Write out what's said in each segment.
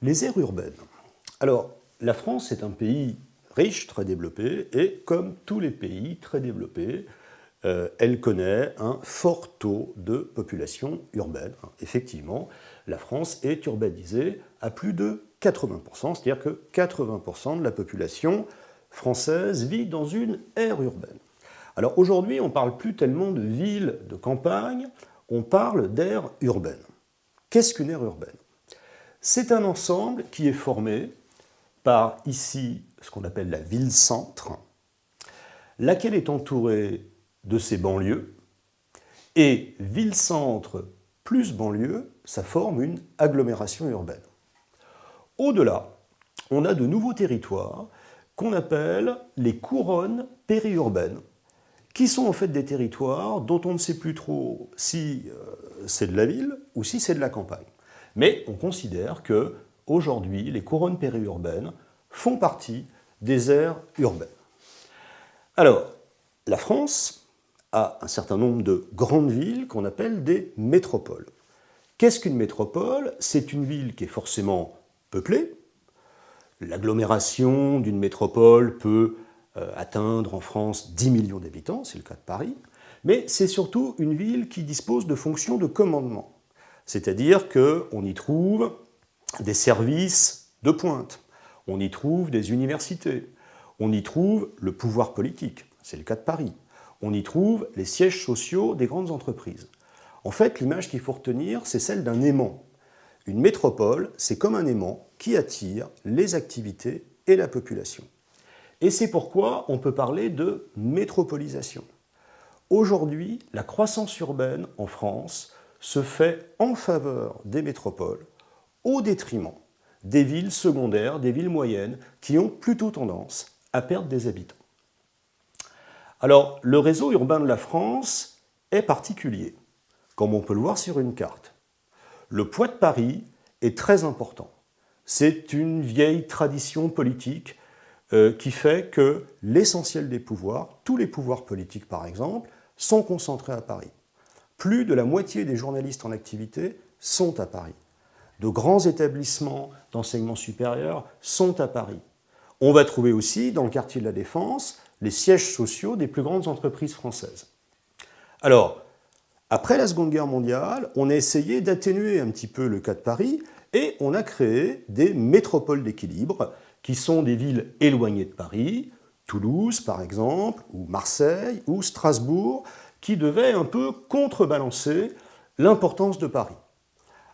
Les aires urbaines. Alors, la France est un pays riche, très développé, et comme tous les pays très développés, elle connaît un fort taux de population urbaine. Effectivement, la France est urbanisée à plus de 80%, c'est-à-dire que 80% de la population française vit dans une aire urbaine. Alors aujourd'hui, on ne parle plus tellement de villes, de campagne, on parle d'aires urbaines. Qu'est-ce qu'une aire urbaine ? C'est un ensemble qui est formé par ici ce qu'on appelle la ville-centre, laquelle est entourée de ses banlieues, et ville-centre plus banlieue, ça forme une agglomération urbaine. Au-delà, on a de nouveaux territoires qu'on appelle les couronnes périurbaines, qui sont en fait des territoires dont on ne sait plus trop si c'est de la ville ou si c'est de la campagne. Mais on considère qu'aujourd'hui, les couronnes périurbaines font partie des aires urbaines. Alors, la France a un certain nombre de grandes villes qu'on appelle des métropoles. Qu'est-ce qu'une métropole ? C'est une ville qui est forcément peuplée. L'agglomération d'une métropole peut atteindre en France 10 millions d'habitants, c'est le cas de Paris, mais c'est surtout une ville qui dispose de fonctions de commandement. C'est-à-dire qu'on y trouve des services de pointe, on y trouve des universités, on y trouve le pouvoir politique, c'est le cas de Paris, on y trouve les sièges sociaux des grandes entreprises. En fait, l'image qu'il faut retenir, c'est celle d'un aimant. Une métropole, c'est comme un aimant qui attire les activités et la population. Et c'est pourquoi on peut parler de métropolisation. Aujourd'hui, la croissance urbaine en France se fait en faveur des métropoles, au détriment des villes secondaires, des villes moyennes, qui ont plutôt tendance à perdre des habitants. Alors, le réseau urbain de la France est particulier, comme on peut le voir sur une carte. Le poids de Paris est très important. C'est une vieille tradition politique qui fait que l'essentiel des pouvoirs, tous les pouvoirs politiques par exemple, sont concentrés à Paris. Plus de la moitié des journalistes en activité sont à Paris. De grands établissements d'enseignement supérieur sont à Paris. On va trouver aussi, dans le quartier de la Défense, les sièges sociaux des plus grandes entreprises françaises. Alors, après la Seconde Guerre mondiale, on a essayé d'atténuer un petit peu le cas de Paris et on a créé des métropoles d'équilibre qui sont des villes éloignées de Paris, Toulouse par exemple, ou Marseille, ou Strasbourg, qui devaient un peu contrebalancer l'importance de Paris.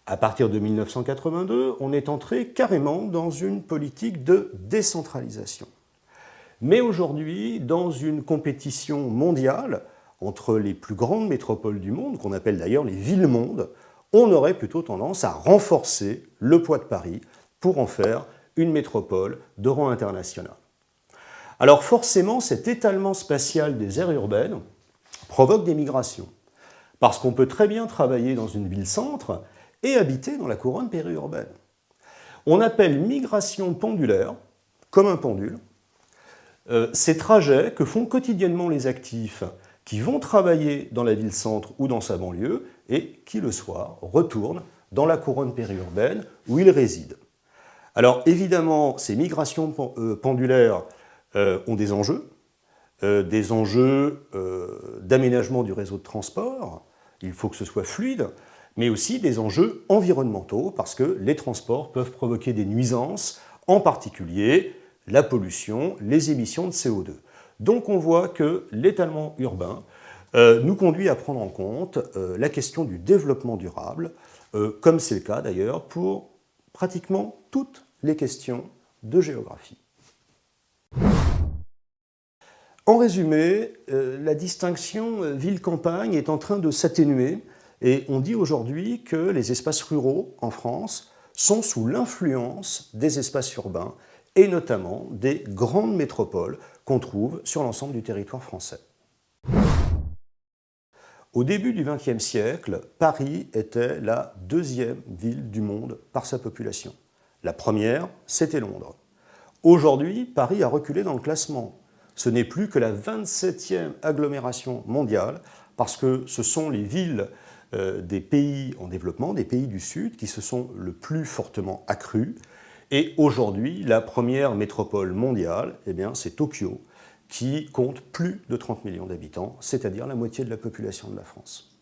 À partir de 1982, on est entré carrément dans une politique de décentralisation. Mais aujourd'hui, dans une compétition mondiale entre les plus grandes métropoles du monde, qu'on appelle d'ailleurs les villes-mondes, on aurait plutôt tendance à renforcer le poids de Paris pour en faire une métropole de rang international. Alors forcément, cet étalement spatial des aires urbaines provoque des migrations, parce qu'on peut très bien travailler dans une ville-centre et habiter dans la couronne périurbaine. On appelle migration pendulaire, comme un pendule, ces trajets que font quotidiennement les actifs qui vont travailler dans la ville-centre ou dans sa banlieue et qui, le soir, retournent dans la couronne périurbaine où ils résident. Alors évidemment, ces migrations pendulaires ont des enjeux d'aménagement du réseau de transport, il faut que ce soit fluide, mais aussi des enjeux environnementaux, parce que les transports peuvent provoquer des nuisances, en particulier la pollution, les émissions de CO2. Donc on voit que l'étalement urbain nous conduit à prendre en compte la question du développement durable, comme c'est le cas d'ailleurs pour pratiquement toutes les questions de géographie. En résumé, la distinction ville-campagne est en train de s'atténuer et on dit aujourd'hui que les espaces ruraux en France sont sous l'influence des espaces urbains et notamment des grandes métropoles qu'on trouve sur l'ensemble du territoire français. Au début du XXe siècle, Paris était la deuxième ville du monde par sa population. La première, c'était Londres. Aujourd'hui, Paris a reculé dans le classement. Ce n'est plus que la 27e agglomération mondiale parce que ce sont les villes des pays en développement, des pays du Sud, qui se sont le plus fortement accrus. Et aujourd'hui, la première métropole mondiale, eh bien, c'est Tokyo, qui compte plus de 30 millions d'habitants, c'est-à-dire la moitié de la population de la France.